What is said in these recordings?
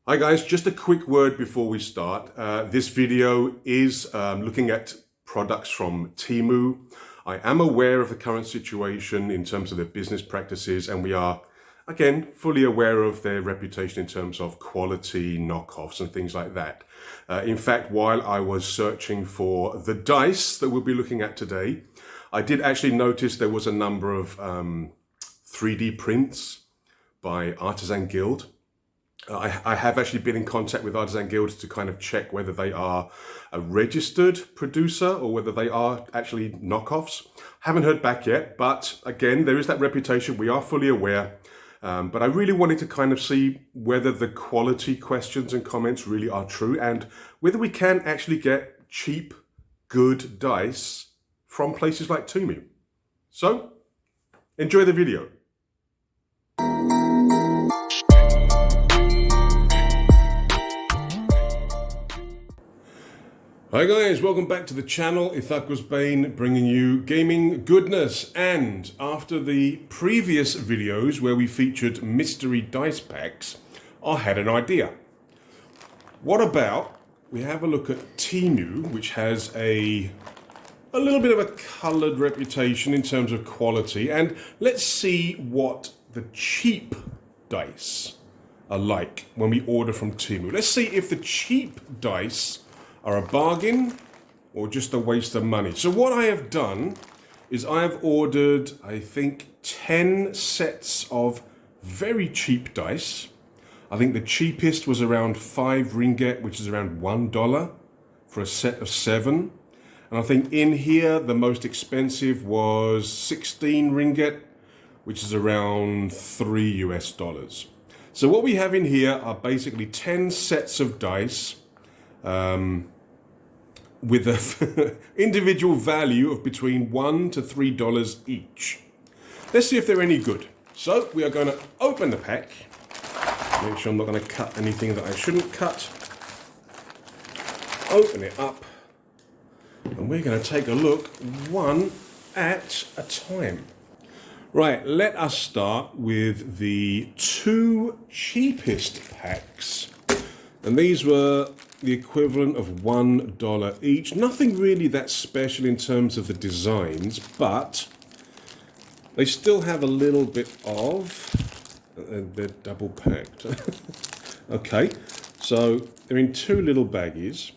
Hi guys, just a quick word before we start. This video is looking at products from Temu. I am aware of the current situation in terms of their business practices, and we are, again, fully aware of their reputation in terms of quality, knockoffs and things like that. In fact, while I was searching for the dice that we'll be looking at today, I did actually notice there was a number of 3D prints by Artisan Guild. I have actually been in contact with Artisan Guild to kind of check whether they are a registered producer or whether they are actually knockoffs. Haven't heard back yet, but again, there is that reputation. We are fully aware. But I really wanted to kind of see whether the quality questions and comments really are true and whether we can actually get cheap, good dice from places like Temu. So, enjoy the video. Hi guys, welcome back to the channel. Ithaqua's Bane bringing you gaming goodness. And after the previous videos where we featured mystery dice packs, I had an idea. What about we have a look at Temu, which has a little bit of a coloured reputation in terms of quality, and let's see what the cheap dice are like when we order from Temu. Let's see if the cheap dice are a bargain or just a waste of money. So what I have done is I have ordered, I think, 10 sets of very cheap dice. I think the cheapest was around 5 ringgit, which is around $1 for a set of 7. And I think in here, the most expensive was 16 ringgit, which is around $3 US. So what we have in here are basically 10 sets of dice with an individual value of between $1 to $3 each. Let's see if they're any good. So we are going to open the pack. Make sure I'm not going to cut anything that I shouldn't cut. Open it up. And we're going to take a look one at a time. Right, let us start with the 2 cheapest packs. And these were the equivalent of $1 each. Nothing really that special in terms of the designs, but they still have a little bit of, they're double packed. Okay, so they're in 2 little baggies.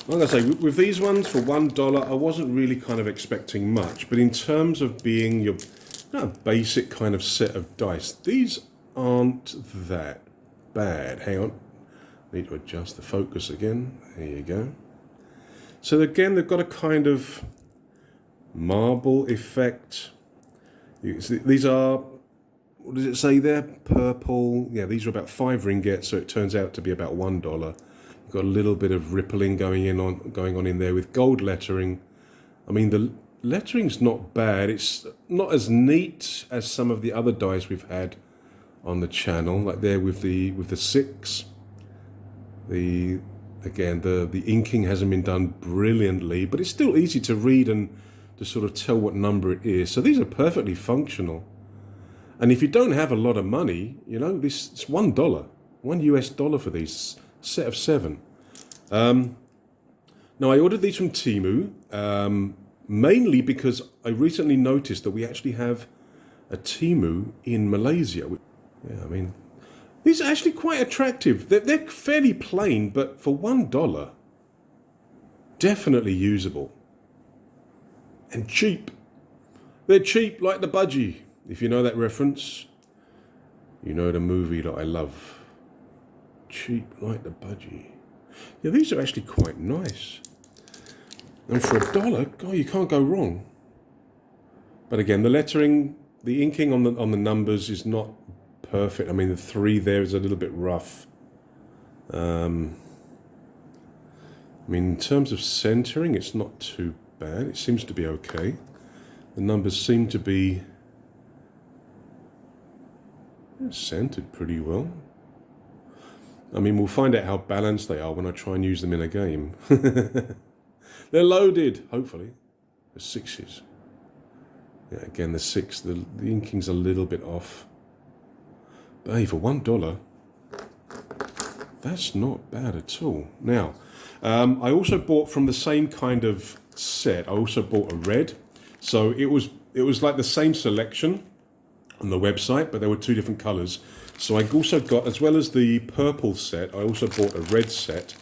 Like I say, with these ones for $1, I wasn't really kind of expecting much, but in terms of being your basic kind of set of dice, these aren't that bad. Hang on. Need to adjust the focus again. There you go. So again, they've got a kind of marble effect. These are, what does it say there? Purple. Yeah, these are about 5 ringgit, so it turns out to be about $1. You've got a little bit of rippling going on in there with gold lettering. I mean, the lettering's not bad. It's not as neat as some of the other dice we've had on the channel, like there with the 6. The inking hasn't been done brilliantly, but it's still easy to read and to sort of tell what number it is. So these are perfectly functional. And if you don't have a lot of money, you know, it's $1, $1 US for these set of 7. Now I ordered these from Temu, mainly because I recently noticed that we actually have a Temu in Malaysia. Yeah, I mean, these are actually quite attractive. They're fairly plain, but for $1, definitely usable. And cheap. They're cheap like the budgie. If you know that reference, you know the movie that I love. Cheap like the budgie. Yeah, these are actually quite nice. And for $1, God, you can't go wrong. But again, the lettering, the inking on the numbers is not perfect. I mean, the 3 there is a little bit rough. I mean, in terms of centering, it's not too bad. It seems to be okay. The numbers seem to be centered pretty well. I mean, we'll find out how balanced they are when I try and use them in a game. They're loaded, hopefully. The 6s. Yeah, again, the 6, the inking's a little bit off. But hey, for $1, That's not bad at all. Now, I also bought from the same kind of set. I also bought a red. So it was like the same selection on the website, but there were two different colors. So I also got, as well as the purple set, I also bought a red set.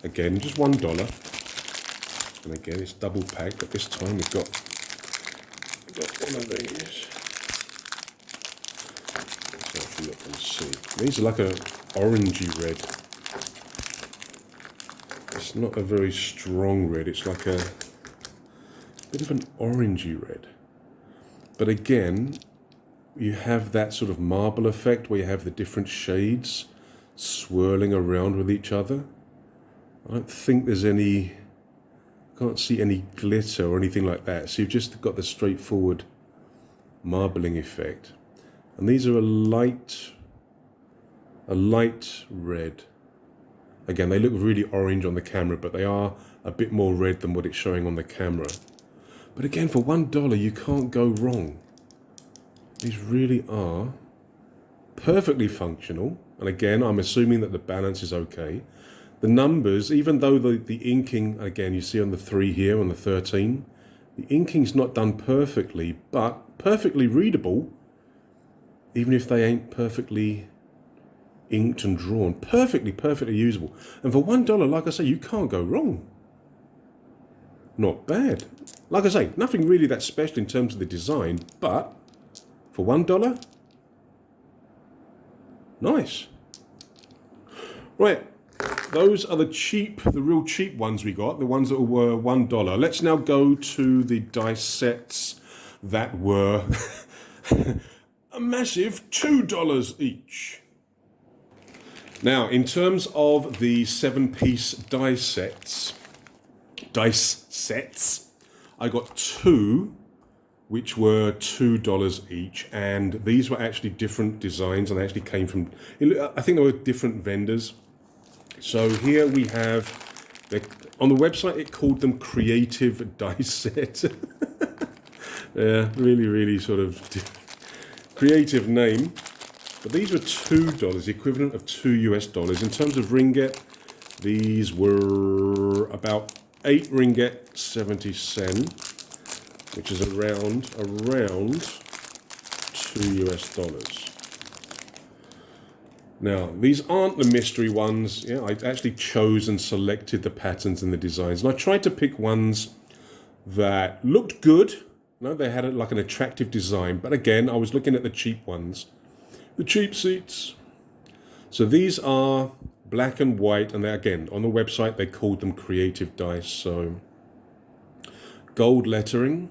Again, just $1. And again, it's double packed, but this time we've got one of these. So if you look and see. These are like a orangey red. It's not a very strong red, it's like a bit of an orangey red. But again, you have that sort of marble effect where you have the different shades swirling around with each other. I don't think there's any, can't see any glitter or anything like that. So you've just got the straightforward marbling effect. And these are a light red. Again, they look really orange on the camera, but they are a bit more red than what it's showing on the camera. But again, for $1, you can't go wrong. These really are perfectly functional. And again, I'm assuming that the balance is okay. The numbers, even though the inking, again, you see on the 3 here, on the 13, the inking's not done perfectly, but perfectly readable, even if they ain't perfectly inked and drawn. Perfectly usable. And for $1, like I say, you can't go wrong. Not bad. Like I say, nothing really that special in terms of the design, but for $1, nice. Right, those are the real cheap ones we got, the ones that were $1. Let's now go to the dice sets that were a massive $2 each. Now, in terms of the 7-piece dice sets, I got 2 which were $2 each, and these were actually different designs, and they actually came from, I think they were different vendors. So here we have, on the website it called them Creative Dice Set. Yeah, really sort of creative name. But these were $2, the equivalent of $2 US. In terms of ringgit, these were about 8 ringgit 70 sen. Which is around $2 US. Now, these aren't the mystery ones. Yeah, I actually chose and selected the patterns and the designs. And I tried to pick ones that looked good. You know, they had like an attractive design. But again, I was looking at the cheap ones. The cheap seats. So these are black and white. And they, again, on the website, they called them Creative Dice. So gold lettering.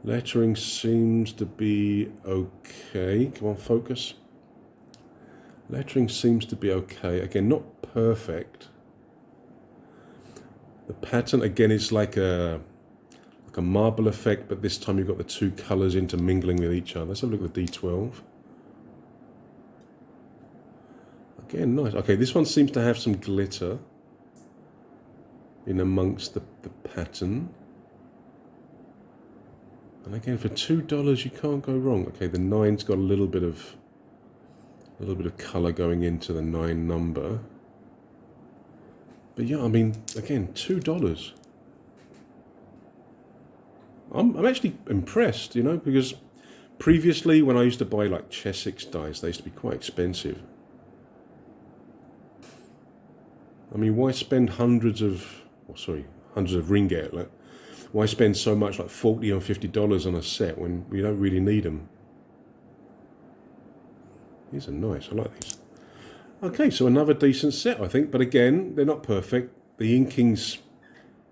Lettering seems to be okay. Come on, focus. Lettering seems to be okay. Again, not perfect. The pattern, again, is like a marble effect, but this time you've got the two colours intermingling with each other. Let's have a look at the D12. Again, nice. Okay, this one seems to have some glitter in amongst the pattern. And again, for $2, you can't go wrong. Okay, the 9's got a little bit of colour going into the 9 number. But yeah, I mean, again, $2. I'm actually impressed, you know, because previously when I used to buy like Chessex dice, they used to be quite expensive. I mean, why spend hundreds of ringgit? Like, why spend so much, like $40 or $50 on a set when you don't really need them? These are nice. I like these. Okay, so another decent set, I think. But again, they're not perfect. The inking's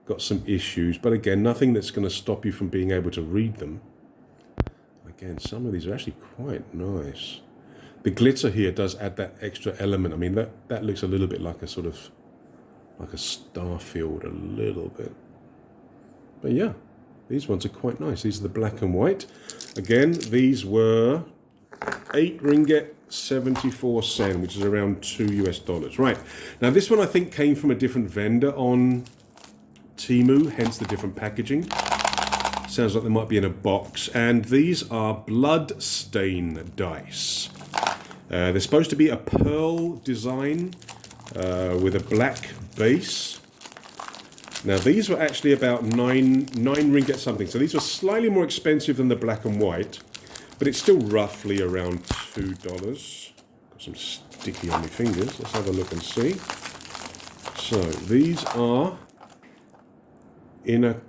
got some issues. But again, nothing that's going to stop you from being able to read them. Again, some of these are actually quite nice. The glitter here does add that extra element. I mean, that looks a little bit like a sort of, like a star field, a little bit. But yeah, these ones are quite nice. These are the black and white. Again, these were 8 ringgit 74 sen, which is around $2 US. Right, now this one I think came from a different vendor on Temu, hence the different packaging. Sounds like they might be in a box. And these are blood stain dice. They're supposed to be a pearl design with a black base. Now these were actually about nine ringgit something, so these were slightly more expensive than the black and white, but it's still roughly around $2. Got some sticky on my fingers. Let's have a look and see. So these are in a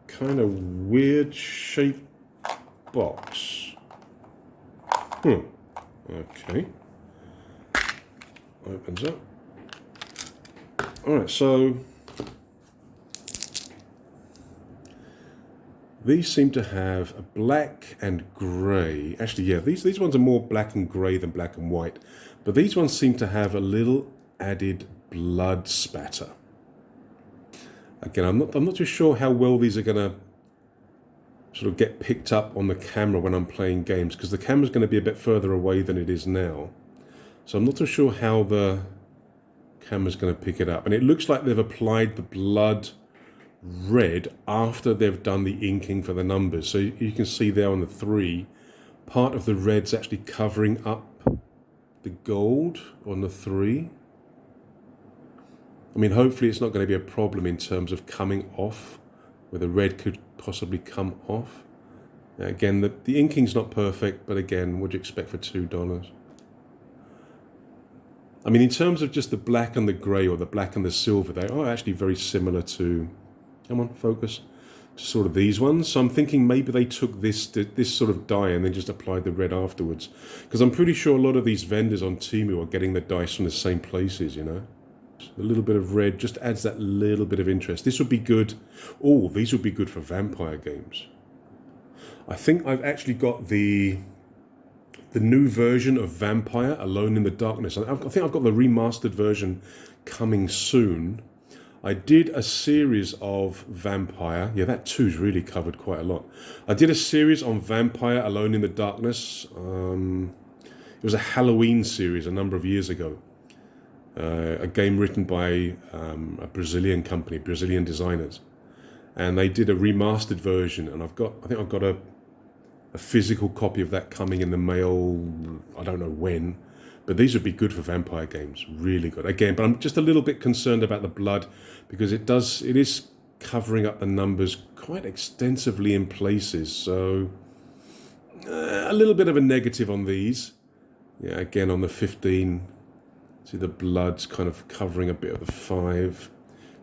kind of weird shaped box. Okay. Opens up. Alright, so these seem to have a black and grey. Actually, yeah, these ones are more black and grey than black and white. But these ones seem to have a little added blood spatter. Again, I'm not too sure how well these are going to sort of get picked up on the camera when I'm playing games, because the camera's going to be a bit further away than it is now. So I'm not too sure how the camera's going to pick it up. And it looks like they've applied the blood red after they've done the inking for the numbers. So you can see there on the 3, part of the red's actually covering up the gold on the 3. I mean, hopefully it's not going to be a problem in terms of coming off, where the red could possibly come off. Now, again, the inking's not perfect, but again, what do you expect for $2? I mean, in terms of just the black and the grey, or the black and the silver, they are actually very similar to, come on, focus, to sort of these ones. So I'm thinking maybe they took this sort of dye and then just applied the red afterwards. Because I'm pretty sure a lot of these vendors on Temu are getting the dice from the same places, you know. A little bit of red just adds that little bit of interest. This would be good. Oh, these would be good for vampire games. I think I've actually got the new version of Vampire, Alone in the Darkness. I think I've got the remastered version coming soon. I did a series of Vampire. Yeah, that 2's really covered quite a lot. I did a series on Vampire, Alone in the Darkness. It was a Halloween series a number of years ago. A game written by a Brazilian company, Brazilian designers. And they did a remastered version, and I think I've got a physical copy of that coming in the mail, I don't know when, but these would be good for vampire games, really good. Again, but I'm just a little bit concerned about the blood, because it is covering up the numbers quite extensively in places, so a little bit of a negative on these. Yeah, again on the 15, see the blood's kind of covering a bit of the 5.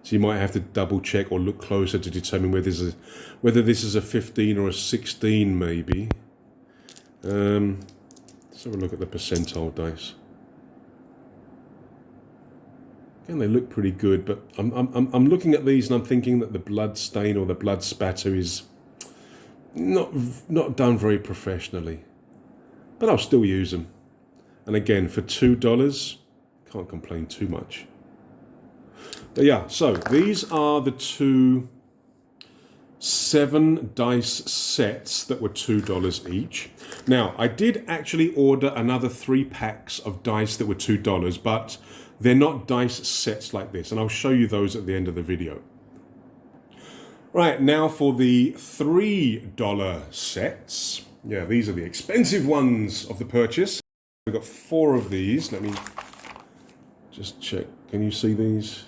So you might have to double check or look closer to determine whether this is a 15 or a 16 maybe. Let's have a look at the percentile dice. Again, they look pretty good, but I'm looking at these and I'm thinking that the blood stain or the blood spatter is not done very professionally. But I'll still use them. And again, for $2, can't complain too much. But yeah, so these are the 2 7 dice sets that were $2 each. Now, I did actually order another 3 packs of dice that were $2, but they're not dice sets like this, and I'll show you those at the end of the video. Right, now for the $3 sets. Yeah, these are the expensive ones of the purchase. We've got 4 of these. Let me just check. Can you see these?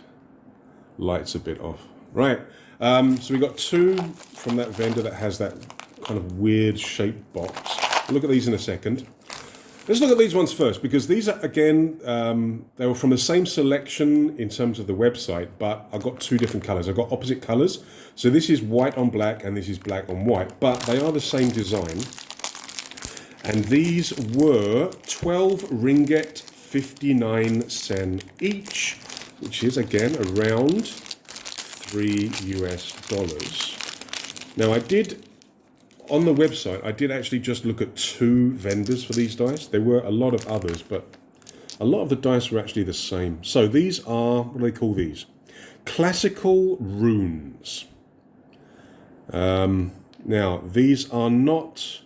Light's a bit off. Right. So we got 2 from that vendor that has that kind of weird shaped box. We'll look at these in a second. Let's look at these ones first, because these are, again, they were from the same selection in terms of the website, but I've got 2 different colors. I've got opposite colors. So this is white on black and this is black on white, but they are the same design. And these were 12 ringgit 59 sen each, which is again around $3 US. Now I did, on the website, I did actually just look at 2 vendors for these dice. There were a lot of others, but a lot of the dice were actually the same. So these are, what do they call these? Classical runes. Now these are not,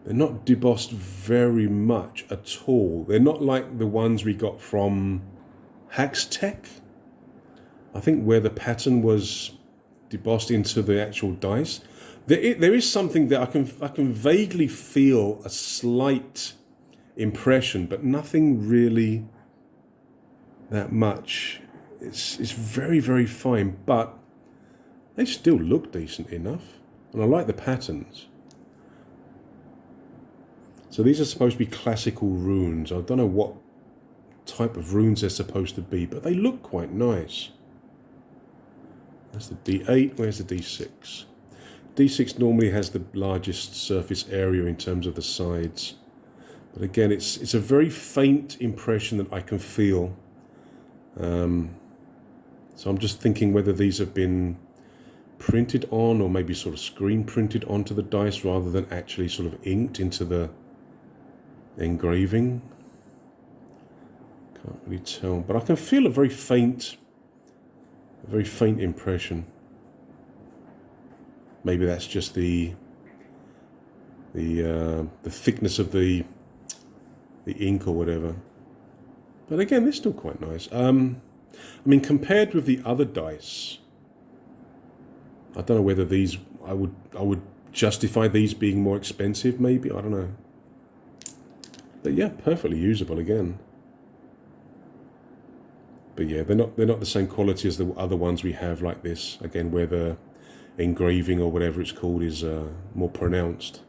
they're not debossed very much at all. They're not like the ones we got from Tech. I think where the pattern was debossed into the actual dice. There is something that I can vaguely feel a slight impression, but nothing really that much. It's very, very fine, but they still look decent enough, and I like the patterns. So these are supposed to be classical runes. I don't know what type of runes they're supposed to be, but they look quite nice. That's the D8. Where's the D6? D6 normally has the largest surface area in terms of the sides. But again, it's a very faint impression that I can feel. So I'm just thinking whether these have been printed on or maybe sort of screen printed onto the dice rather than actually sort of inked into the engraving. Can't really tell, but I can feel a very faint impression. Maybe that's just the thickness of the ink or whatever. But again, they're still quite nice. I mean, compared with the other dice, I don't know whether these I would justify these being more expensive. Maybe, I don't know. But yeah, perfectly usable again. But yeah, they're not the same quality as the other ones we have like this. Again, where the engraving or whatever it's called is more pronounced.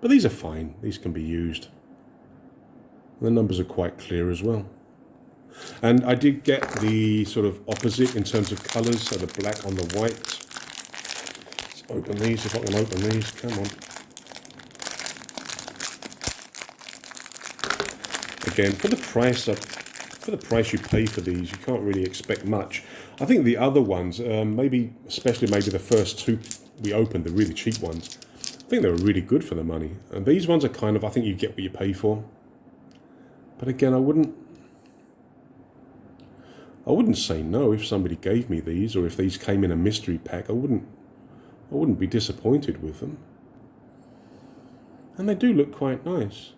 But these are fine. These can be used. The numbers are quite clear as well. And I did get the sort of opposite in terms of colours, so the black on the white. Let's open these, if I can open these. Come on. Again, for the price you pay for these, you can't really expect much. I think the other ones, especially the first two we opened, the really cheap ones, I think they were really good for the money. And these ones are kind of, I think you get what you pay for. But again, I wouldn't say no if somebody gave me these, or if these came in a mystery pack. I wouldn't be disappointed with them. And they do look quite nice.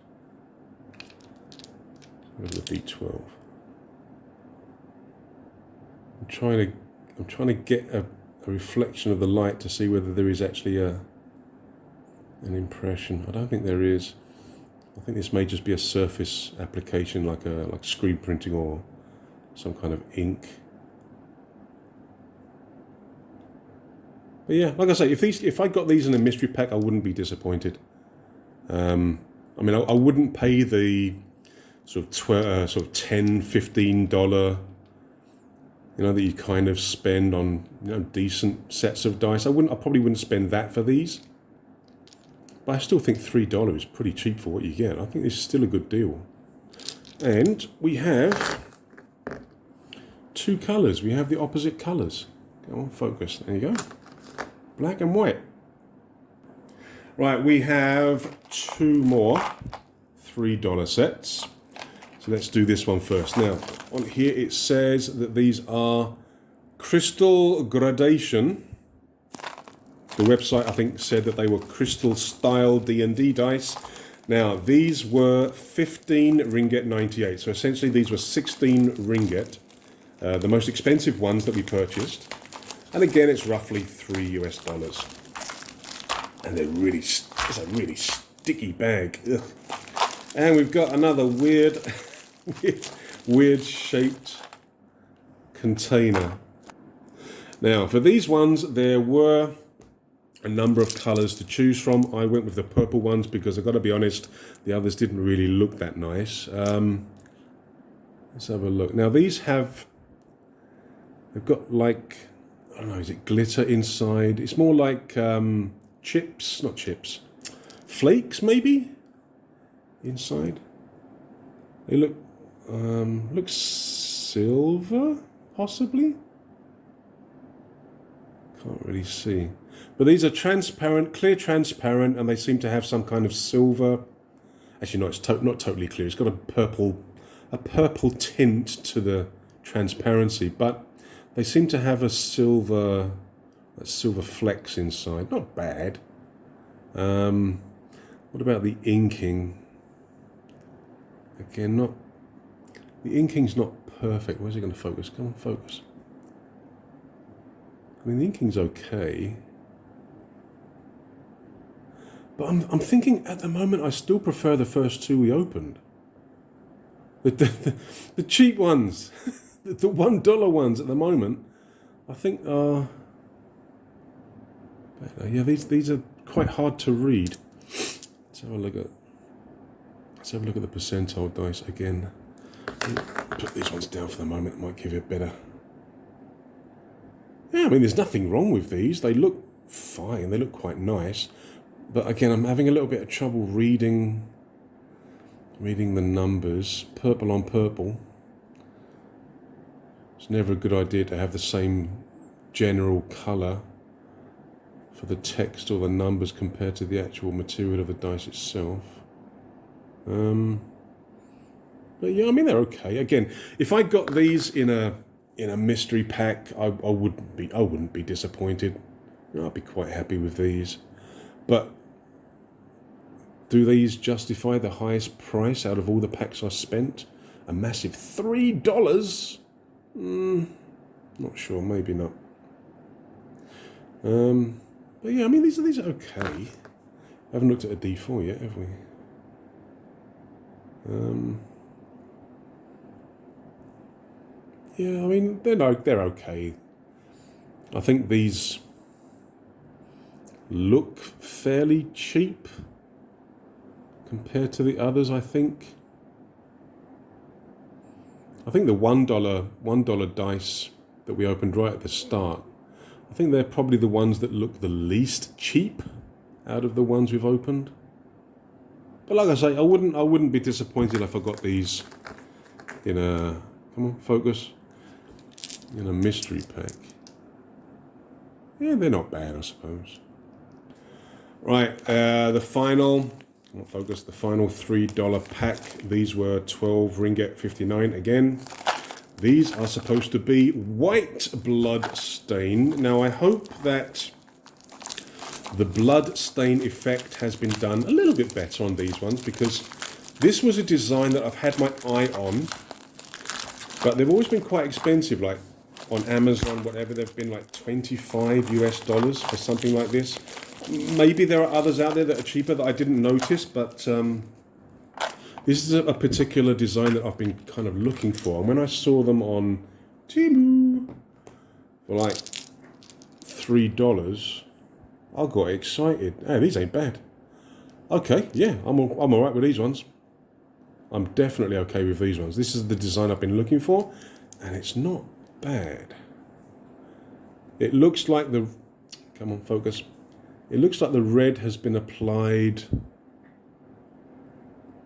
Look at the D12. I'm trying to get a reflection of the light to see whether there is actually an impression. I don't think there is. I think this may just be a surface application, like screen printing or some kind of ink. But yeah, like I say, if I got these in a mystery pack, I wouldn't be disappointed. I mean, I wouldn't pay the sort of $10, $15, that you kind of spend on decent sets of dice. I probably wouldn't spend that for these. But I still think $3 is pretty cheap for what you get. I think this is still a good deal. And we have two colours. We have the opposite colours. Go on, focus. There you go. Black and white. Right, we have two more $3 sets. So let's do this one first. Now, on here it says that these are crystal gradation. The website, I think, said that they were crystal style D&D dice. Now, these were 15 ringgit 98. So essentially, these were 16 ringgit, the most expensive ones that we purchased. And again, it's roughly $3 US. And it's a really sticky bag. Ugh. And we've got another weird shaped container. Now, for these ones, there were a number of colours to choose from. I went with the purple ones because I've got to be honest, the others didn't really look that nice. Let's have a look. Now they've got like, I don't know, is it glitter inside? It's more like flakes maybe inside. They look silver possibly. Can't really see. But these are transparent, clear transparent, and they seem to have some kind of silver. Actually, no, it's not totally clear. It's got a purple tint to the transparency, but they seem to have a silver flecks inside. Not bad. What about the inking? Again, the inking's not perfect. Where's it going to focus? Come on, focus. I mean, the inking's okay. But I'm thinking at the moment I still prefer the first two we opened. The cheap ones, the $1 ones at the moment, I think are better. Yeah, these are quite hard to read. Let's have a look at the percentile dice again. Put these ones down for the moment. It might give you a better. Yeah, I mean, there's nothing wrong with these. They look fine. They look quite nice. But again, I'm having a little bit of trouble reading the numbers. Purple on purple. It's never a good idea to have the same general colour for the text or the numbers compared to the actual material of the dice itself. But yeah, I mean, they're okay. Again, if I got these in a mystery pack, I wouldn't be disappointed. You know, I'd be quite happy with these. But do these justify the highest price out of all the packs I spent? A massive $3? Not sure, maybe not. But yeah, I mean, these are okay. I haven't looked at a D4 yet, have we? Yeah, I mean, they're okay. I think these look fairly cheap compared to the others, I think. I think the $1 dice that we opened right at the start, I think they're probably the ones that look the least cheap out of the ones we've opened. But like I say, I wouldn't be disappointed if I got these in a, come on, focus, in a mystery pack. Yeah, they're not bad, I suppose. Right, the final $3 pack. These were 12 ringgit 59 again. These are supposed to be white blood stain. Now I hope that the blood stain effect has been done a little bit better on these ones, because this was a design that I've had my eye on, but they've always been quite expensive, like on Amazon, whatever, they've been like $25 US for something like this. Maybe there are others out there that are cheaper that I didn't notice, but this is a particular design that I've been kind of looking for. And when I saw them on Temu for like $3, I got excited. Hey, these ain't bad. Okay, yeah, I'm all right with these ones. I'm definitely okay with these ones. This is the design I've been looking for, and it's not bad. It looks like the... Come on, focus. It looks like the red has been applied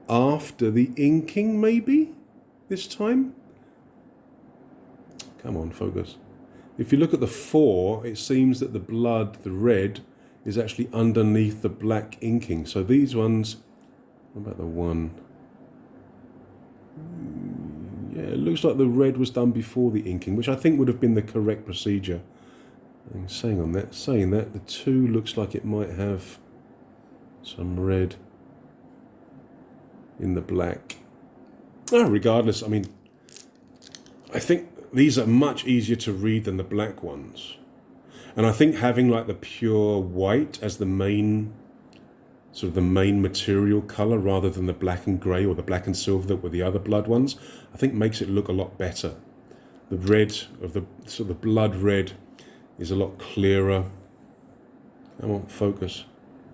after the inking, maybe, this time? Come on, focus. If you look at the 4, it seems that the blood, the red, is actually underneath the black inking. So these ones... What about the 1? Yeah, it looks like the red was done before the inking, which I think would have been the correct procedure. And saying that, the 2 looks like it might have some red in the black. Regardless, I mean, I think these are much easier to read than the black ones. And I think having like the pure white as the main, sort of the main material color, rather than the black and gray or the black and silver that were the other blood ones, I think makes it look a lot better. The red of the sort of the blood red is a lot clearer. Come on, focus.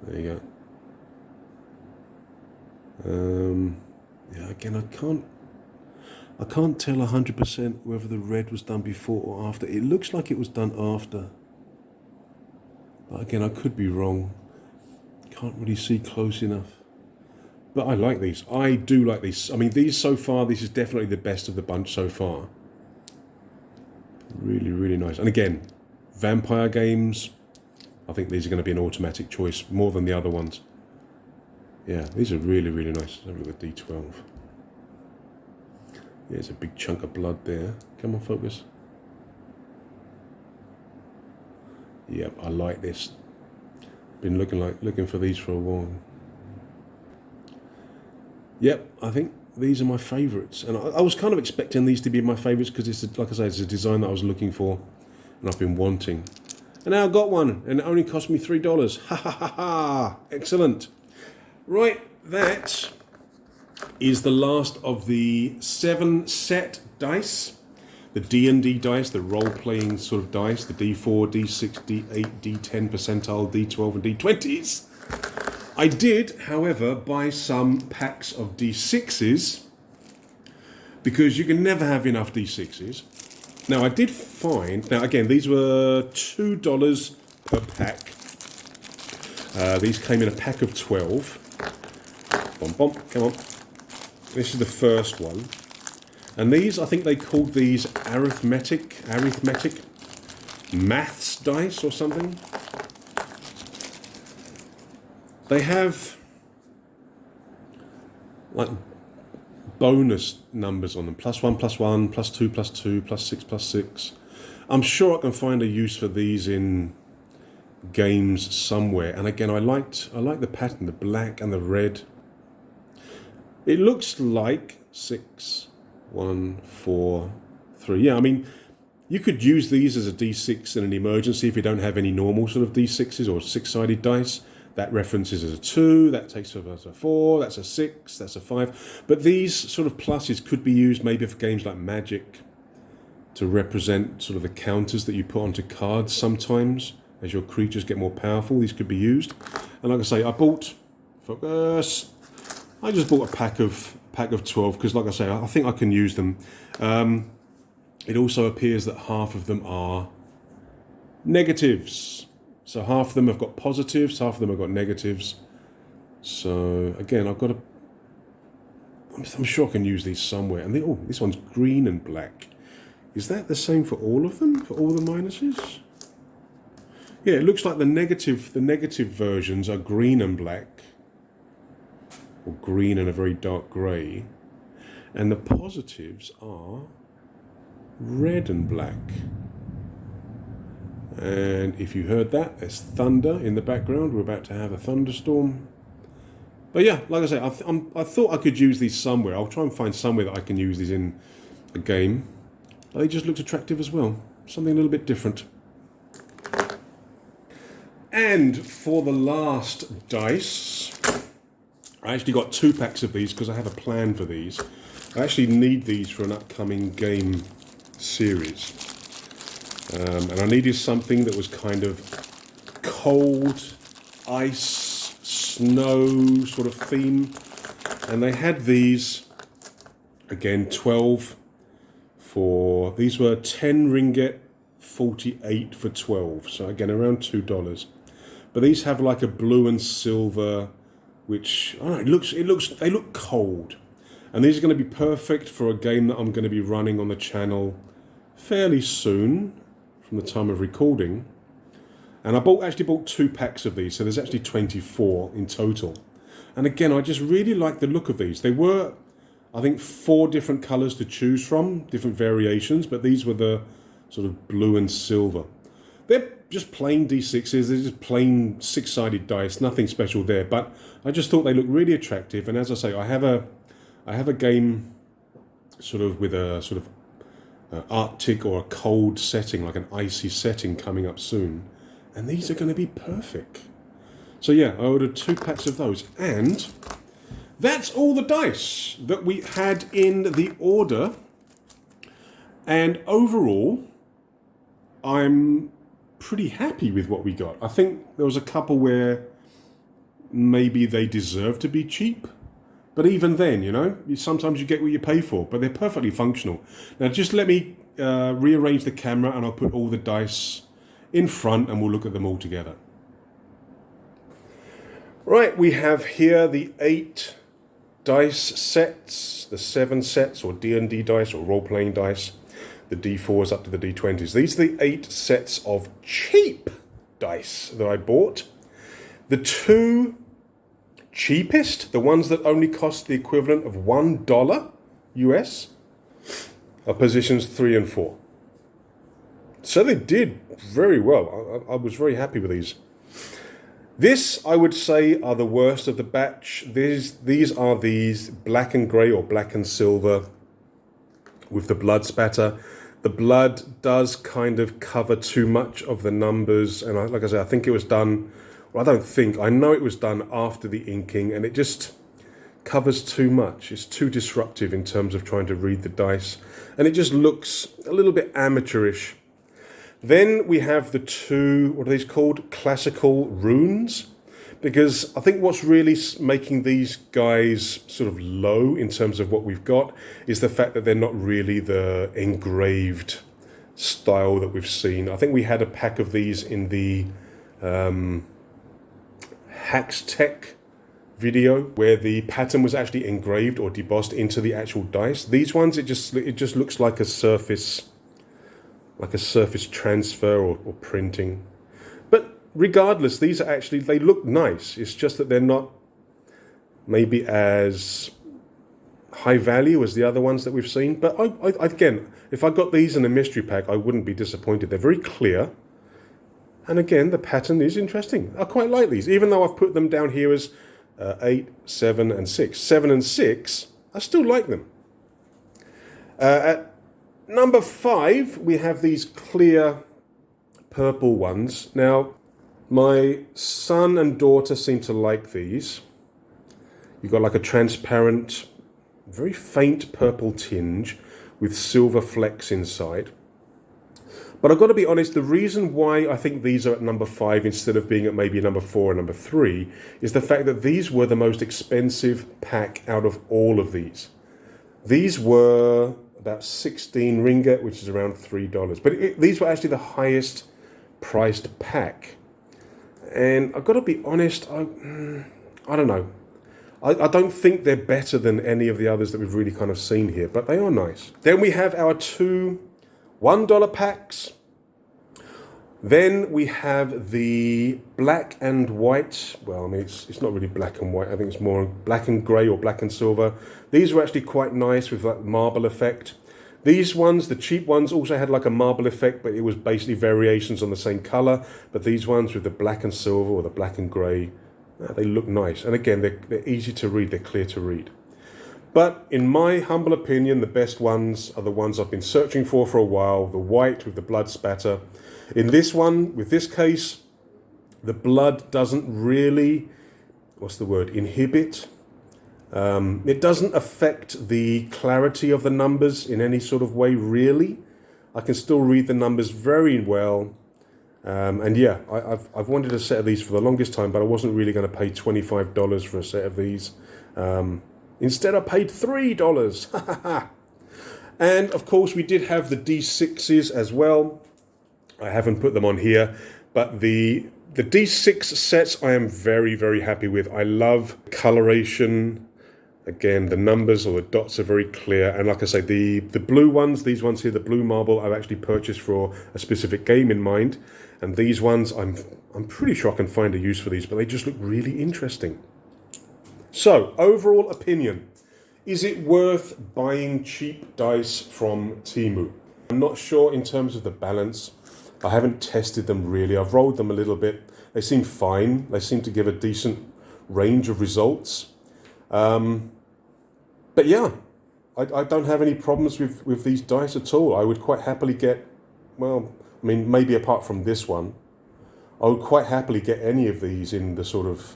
There you go. Yeah, again, I can't tell 100% whether the red was done before or after. It looks like it was done after. But again, I could be wrong. Can't really see close enough. But I like these. I do like these. I mean, these so far, this is definitely the best of the bunch so far. Really, really nice. And again, vampire games, I think these are going to be an automatic choice more than the other ones. Yeah, these are really, really nice. Let's have a look at D12. Yeah, there's a big chunk of blood there. Come on, focus. Yep, I like this. Been looking for these for a while. Yep, I think these are my favourites. And I was kind of expecting these to be my favourites because it's, like I say, it's a design that I was looking for and I've been wanting. And now I got one, and it only cost me $3. Ha ha ha ha! Excellent. Right, that is the last of the 7 set dice. The D&D dice, the role-playing sort of dice, the D4, D6, D8, D10 percentile, D12 and D20s. I did, however, buy some packs of D6s because you can never have enough D6s. Now, I did find... Now, again, these were $2 per pack. These came in a pack of 12. Bom, bom, come on. This is the first one. And these, I think they called these arithmetic maths dice or something. They have like bonus numbers on them. +1, +1, +2, +2, +6, +6. I'm sure I can find a use for these in games somewhere. And again, I like the pattern, the black and the red. It looks like 6, 1, 4, 3. Yeah, I mean, you could use these as a D6 in an emergency if you don't have any normal sort of D6s or 6-sided dice. That references as a 2, that takes us as a 4, that's a 6, that's a 5. But these sort of pluses could be used maybe for games like Magic to represent sort of the counters that you put onto cards sometimes as your creatures get more powerful. These could be used. And like I say, I just bought a pack of 12 because, like I say, I think I can use them. It also appears that half of them are negatives. So half of them have got positives, half of them have got negatives. So again, I'm sure I can use these somewhere. And this one's green and black. Is that the same for all of them? For all the minuses? Yeah, it looks like the negative versions are green and black. Or green and a very dark grey. And the positives are red and black. And if you heard that, there's thunder in the background. We're about to have a thunderstorm. But yeah, like I say, I thought I could use these somewhere. I'll try and find somewhere that I can use these in a game. But they just looked attractive as well. Something a little bit different. And for the last dice, I actually got 2 packs of these because I have a plan for these. I actually need these for an upcoming game series. And I needed something that was kind of cold, ice, snow sort of theme. And they had these, again, 12 for, these were 10 ringgit, 48 for 12. So again, around $2. But these have like a blue and silver, which, I don't know, they look cold. And these are going to be perfect for a game that I'm going to be running on the channel fairly soon, from the time of recording. And I actually bought 2 packs of these, so there's actually 24 in total. And again, I just really like the look of these. They were, I think, 4 different colours to choose from, different variations, but these were the sort of blue and silver. They're just plain D6s, they're just plain 6-sided dice, nothing special there, but I just thought they looked really attractive. And as I say, I have a game sort of with a sort of Arctic or a cold setting, like an icy setting coming up soon. And these are going to be perfect. So yeah, I ordered 2 packs of those. And that's all the dice that we had in the order. And overall, I'm pretty happy with what we got. I think there was a couple where maybe they deserve to be cheap. But even then, you know, sometimes you get what you pay for, but they're perfectly functional. Now, just let me rearrange the camera and I'll put all the dice in front and we'll look at them all together. Right, we have here the 8 dice sets, the 7 sets, or D&D dice, or role-playing dice. The D4s up to the D20s. These are the 8 sets of cheap dice that I bought. The 2... cheapest, the ones that only cost the equivalent of $1 US, are positions 3 and 4. So they did very well. I was very happy with these. This, I would say, are the worst of the batch. These are these black and grey or black and silver with the blood spatter. The blood does kind of cover too much of the numbers, and like I said, I think it was done, well, I don't think, I know it was done after the inking, and it just covers too much. It's too disruptive in terms of trying to read the dice, and it just looks a little bit amateurish. Then we have the two, what are these called? Classical runes. Because I think what's really making these guys sort of low in terms of what we've got is the fact that they're not really the engraved style that we've seen. I think we had a pack of these in the Hacks Tech video where the pattern was actually engraved or debossed into the actual dice. These ones, it just looks like a surface transfer or printing. But regardless, these are actually, they look nice. It's just that they're not maybe as high value as the other ones that we've seen. But I again, if I got these in a mystery pack, I wouldn't be disappointed. They're very clear. And again, the pattern is interesting. I quite like these, even though I've put them down here as 8, 7, and 6. 7 and 6, I still like them. At number 5, we have these clear purple ones. Now, my son and daughter seem to like these. You've got like a transparent, very faint purple tinge with silver flecks inside. But I've got to be honest, the reason why I think these are at number 5 instead of being at maybe number 4 or number 3 is the fact that these were the most expensive pack out of all of these. These were about 16 ringgit, which is around $3. But these were actually the highest priced pack. And I've got to be honest, I don't know. I don't think they're better than any of the others that we've really kind of seen here, but they are nice. Then we have our 2 $1 packs. Then we have the black and white. Well, I mean, it's not really black and white. I think it's more black and grey or black and silver. These were actually quite nice with that marble effect. These ones, the cheap ones, also had like a marble effect, but it was basically variations on the same colour. But these ones with the black and silver or the black and grey, they look nice. And again, they're easy to read. They're clear to read. But in my humble opinion, the best ones are the ones I've been searching for a while. The white with the blood spatter. In this one, with this case, the blood doesn't really, inhibit. It doesn't affect the clarity of the numbers in any sort of way, really. I can still read the numbers very well. And yeah, I've wanted a set of these for the longest time, but I wasn't really going to pay $25 for a set of these. Instead, I paid $3. And of course, we did have the D6s as well. I haven't put them on here, but the D6 sets I am very, very happy with. I love coloration. Again, the numbers or the dots are very clear. And like I say, the blue ones, these ones here, the blue marble, I've actually purchased for a specific game in mind. And these ones, I'm pretty sure I can find a use for these, but they just look really interesting. So, overall opinion. Is it worth buying cheap dice from Temu? I'm not sure in terms of the balance. I haven't tested them really. I've rolled them a little bit. They seem fine. They seem to give a decent range of results. But yeah, I don't have any problems with these dice at all. I would quite happily get, well, I mean, maybe apart from this one, I would quite happily get any of these in the sort of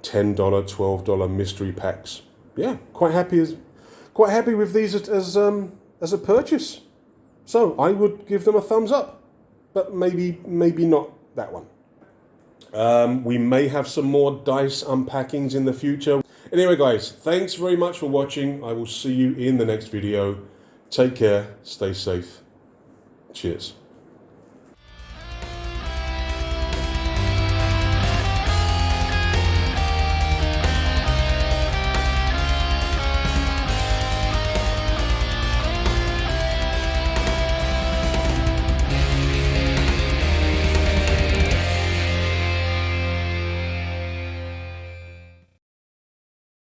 $10, $12 mystery packs. Yeah, quite happy with these as a purchase. So I would give them a thumbs up, but maybe not that one. We may have some more dice unpackings in the future. Anyway, guys, thanks very much for watching. I will see you in the next video. Take care, stay safe. Cheers.